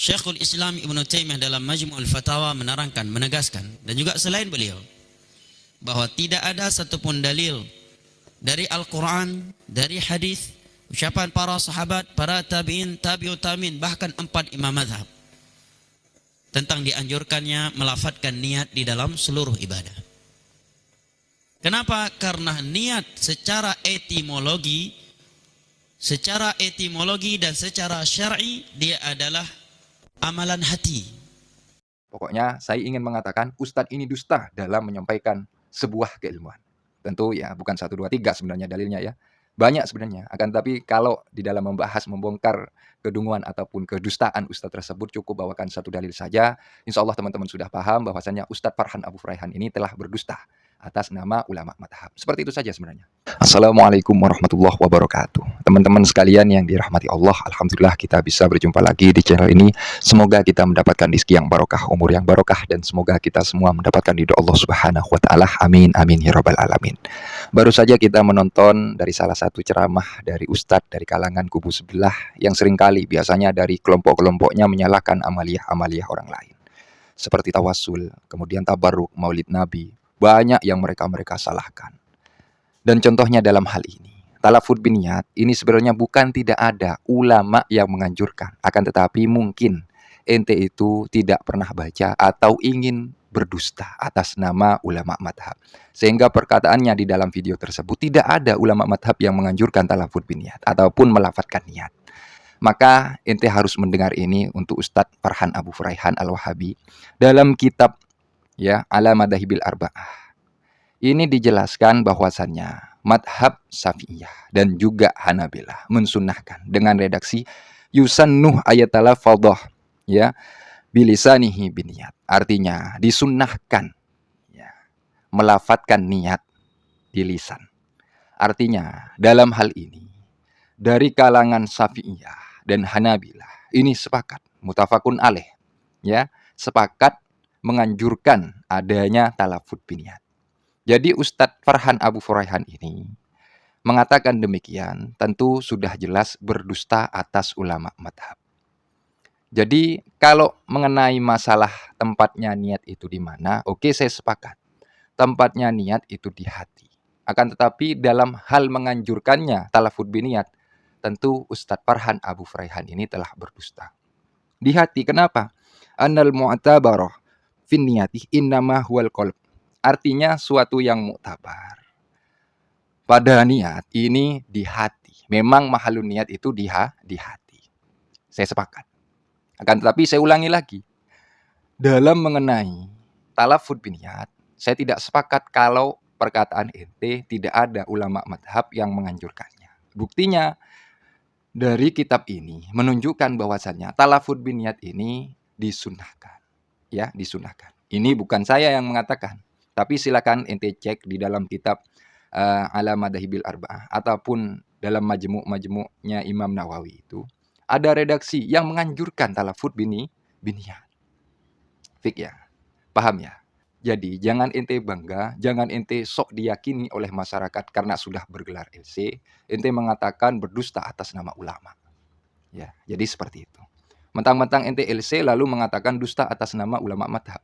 Syekhul Islam Ibnu Taimiyah dalam Majmu'ul Fatawa menegaskan, dan juga selain beliau, bahwa tidak ada satupun dalil dari Al-Quran, dari hadis, ucapan para sahabat, para tabi'in, tabi'ut tabi'in, bahkan 4 imam mazhab tentang dianjurkannya melafadzkan niat di dalam seluruh ibadah. Kenapa? Karena niat secara etimologi dan secara syar'i dia adalah amalan hati. Pokoknya saya ingin mengatakan Ustadz ini dusta dalam menyampaikan sebuah keilmuan. Tentu ya bukan 1, 2, 3 sebenarnya dalilnya ya. Banyak sebenarnya. Akan tapi kalau di dalam membongkar kedunguan ataupun kedustaan Ustadz tersebut cukup bawakan 1 dalil saja. Insya Allah teman-teman sudah paham bahwasannya Ustadz Farhan Abu Furaihan ini telah berdusta atas nama ulama madhab. Seperti itu saja sebenarnya. Assalamualaikum warahmatullahi wabarakatuh. Teman-teman sekalian yang dirahmati Allah, alhamdulillah kita bisa berjumpa lagi di channel ini. Semoga kita mendapatkan rezeki yang barokah, umur yang barokah, dan semoga kita semua mendapatkan ridho Allah Subhanahu wa taala. Amin amin ya rabbal alamin. Baru saja kita menonton dari salah satu ceramah dari ustadz dari kalangan kubu sebelah yang seringkali biasanya dari kelompok-kelompoknya menyalahkan amaliyah-amaliyah orang lain. Seperti tawasul, kemudian tabarruk, maulid nabi. Banyak yang mereka salahkan. Dan contohnya dalam hal ini, talafud biniyat ini sebenarnya bukan tidak ada ulama yang menganjurkan. Akan tetapi mungkin ente itu tidak pernah baca atau ingin berdusta atas nama ulama madhab. Sehingga perkataannya di dalam video tersebut tidak ada ulama madhab yang menganjurkan talafud biniyat ataupun melafadzkan niat. Maka ente harus mendengar ini untuk Ustadz Farhan Abu Furaihan Al-Wahabi dalam kitab ya Ala Madahibil Arba'ah. Ini dijelaskan bahwasannya madhab Syafi'iyah dan juga Hanabilah mensunnahkan dengan redaksi yusannuh ayatala fadhah ya bilisanihi biniyat. Artinya disunnahkan ya, melafadzkan niat di lisan. Artinya dalam hal ini dari kalangan Syafi'iyah dan Hanabilah ini sepakat mutafakun alaih ya, sepakat menganjurkan adanya talafud biniyat. Jadi Ustadz Farhan Abu Furaihan ini mengatakan demikian tentu sudah jelas berdusta atas ulama madhab. Jadi kalau mengenai masalah tempatnya niat itu di mana, oke saya sepakat. Tempatnya niat itu di hati. Akan tetapi dalam hal menganjurkannya talafud biniyat, tentu Ustadz Farhan Abu Furaihan ini telah berdusta. Di hati, kenapa? Annal mu'tabarah fin niyati innama huwal qalb. Artinya suatu yang muktabar pada niat ini di hati. Memang mahalun niat itu di hati. Saya sepakat. Akan tetapi saya ulangi lagi. Dalam mengenai talafud biniyat, saya tidak sepakat kalau perkataan ente tidak ada ulama madhab yang menganjurkannya. Buktinya dari kitab ini menunjukkan bahwasannya talafud biniyat ini disunahkan. Ya, disunahkan. Ini bukan saya yang mengatakan. Tapi silakan ente cek di dalam kitab Ala Madahibil Arba'ah ataupun dalam majmu'-majmu'nya Imam Nawawi itu ada redaksi yang menganjurkan talafud biniyat. Fik ya. Paham ya? Jadi jangan ente bangga, jangan ente sok diyakini oleh masyarakat karena sudah bergelar LC, ente mengatakan berdusta atas nama ulama. Ya, jadi seperti itu. Mentang-mentang ente LC lalu mengatakan dusta atas nama ulama madhab.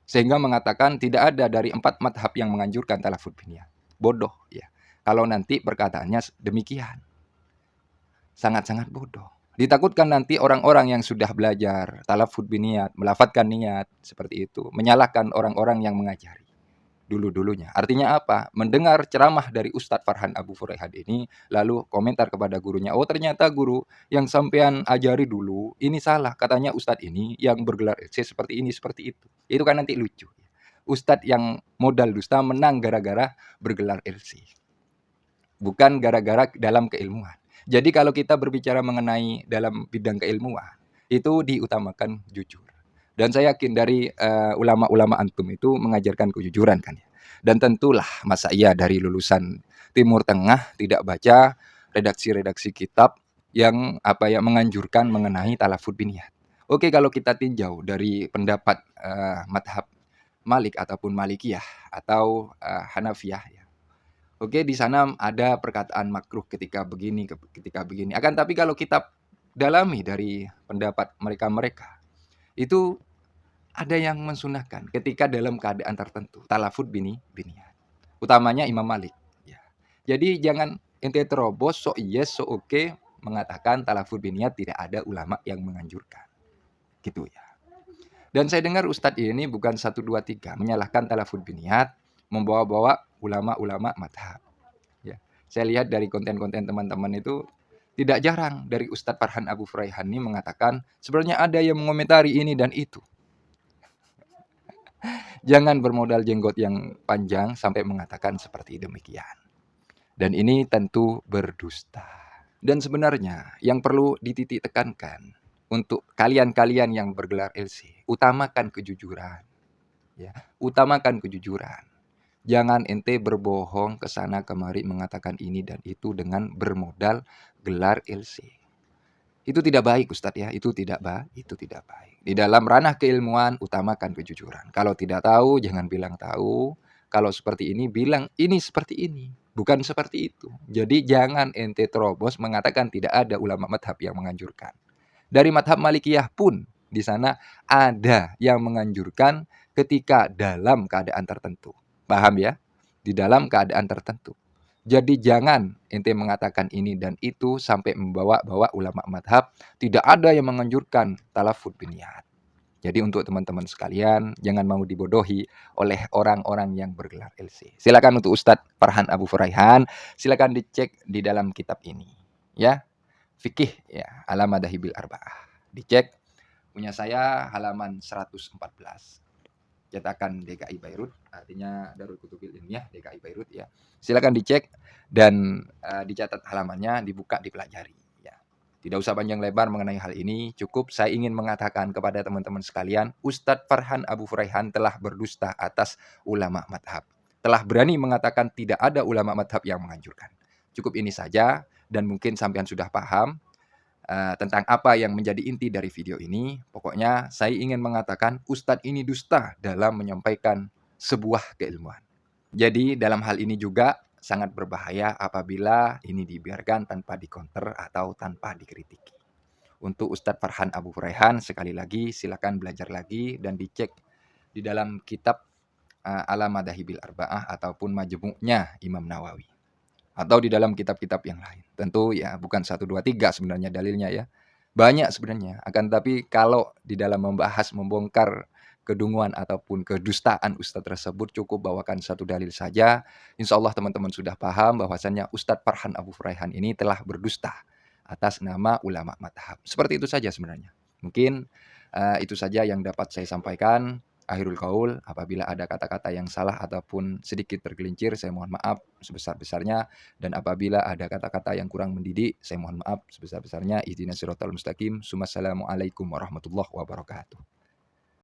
Sehingga mengatakan tidak ada dari 4 madhab yang menganjurkan talafud biniyat. Bodoh ya. Kalau nanti perkataannya demikian. Sangat-sangat bodoh. Ditakutkan nanti orang-orang yang sudah belajar talafud biniyat, melafadzkan niat seperti itu, menyalahkan orang-orang yang mengajari dulu-dulunya. Artinya apa? Mendengar ceramah dari Ustadz Farhan Abu Furaihan ini, lalu komentar kepada gurunya, oh ternyata guru yang sampean ajari dulu, ini salah. Katanya Ustadz ini yang bergelar LC seperti ini, seperti itu. Itu kan nanti lucu. Ustadz yang modal dusta menang gara-gara bergelar LC. Bukan gara-gara dalam keilmuan. Jadi kalau kita berbicara mengenai dalam bidang keilmuan, itu diutamakan jujur. Dan saya yakin dari ulama-ulama antum itu mengajarkan kejujuran kan ya. Dan tentulah masa iya dari lulusan Timur Tengah tidak baca redaksi-redaksi kitab yang menganjurkan mengenai talafud biniyat. Oke, kalau kita tinjau dari pendapat madhab Malik ataupun Malikiyah atau Hanafiyah ya. Oke, di sana ada perkataan makruh ketika begini, ketika begini. Akan tapi kalau kita dalami dari pendapat mereka-mereka, itu ada yang mensunahkan ketika dalam keadaan tertentu, talafut biniyat. Utamanya Imam Malik. Ya. Jadi jangan ente terobos, so yes, so oke, mengatakan talafut biniyat tidak ada ulama yang menganjurkan. Gitu ya. Dan saya dengar Ustadz ini bukan 1, 2, 3 menyalahkan talafut biniyat, membawa-bawa ulama-ulama madhab. Ya. Saya lihat dari konten-konten teman-teman itu tidak jarang dari Ustadz Farhan Abu Furaihan ini mengatakan sebenarnya ada yang mengomentari ini dan itu. Jangan bermodal jenggot yang panjang sampai mengatakan seperti demikian. Dan ini tentu berdusta. Dan sebenarnya yang perlu dititik tekankan untuk kalian-kalian yang bergelar LC, utamakan kejujuran. Ya, utamakan kejujuran. Jangan ente berbohong ke sana kemari mengatakan ini dan itu dengan bermodal gelar LC. Itu tidak baik Ustadz ya, itu tidak baik. Di dalam ranah keilmuan utamakan kejujuran. Kalau tidak tahu jangan bilang tahu. Kalau seperti ini bilang ini seperti ini, bukan seperti itu. Jadi jangan ente terobos mengatakan tidak ada ulama madhab yang menganjurkan. Dari madhab Malikiyah pun di sana ada yang menganjurkan ketika dalam keadaan tertentu. Paham ya? Di dalam keadaan tertentu. Jadi jangan ente mengatakan ini dan itu sampai membawa-bawa ulama madhab. Tidak ada yang menganjurkan talafut biniyat. Jadi untuk teman-teman sekalian, jangan mau dibodohi oleh orang-orang yang bergelar LC. Silakan untuk Ustadz Farhan Abu Furaihan, silakan dicek di dalam kitab ini. Ya, fikih ya, ala madahibil arba'ah. Dicek, punya saya halaman 114. Cetakan DKI Beirut, artinya Darul Kutubil Ilmiah DKI Beirut ya. Silakan dicek dan dicatat halamannya, dibuka, dipelajari ya. Tidak usah panjang lebar mengenai hal ini, cukup saya ingin mengatakan kepada teman-teman sekalian, Ustadz Farhan Abu Furaihan telah berdusta atas ulama madhab. Telah berani mengatakan tidak ada ulama madhab yang menganjurkan. Cukup ini saja dan mungkin sampean sudah paham tentang apa yang menjadi inti dari video ini. Pokoknya saya ingin mengatakan Ustadz ini dusta dalam menyampaikan sebuah keilmuan. Jadi dalam hal ini juga sangat berbahaya apabila ini dibiarkan tanpa dikonter atau tanpa dikritiki. Untuk Ustadz Farhan Abu Furaihan sekali lagi silakan belajar lagi dan dicek di dalam kitab Ala Madahibil Arba'ah ataupun Majmu'nya Imam Nawawi. Atau di dalam kitab-kitab yang lain. Tentu ya bukan 1, 2, 3 sebenarnya dalilnya ya. Banyak sebenarnya. Akan tapi kalau di dalam membahas, membongkar kedunguan ataupun kedustaan Ustadz tersebut cukup bawakan 1 dalil saja. Insya Allah teman-teman sudah paham bahwasannya Ustadz Farhan Abu Furaihan ini telah berdusta atas nama ulama madhab. Seperti itu saja sebenarnya. Mungkin itu saja yang dapat saya sampaikan. Akhirul qaul, apabila ada kata-kata yang salah ataupun sedikit tergelincir, saya mohon maaf sebesar-besarnya. Dan apabila ada kata-kata yang kurang mendidik, saya mohon maaf sebesar-besarnya. Ihdinas siratal mustaqim. Assalamualaikum warahmatullahi wabarakatuh.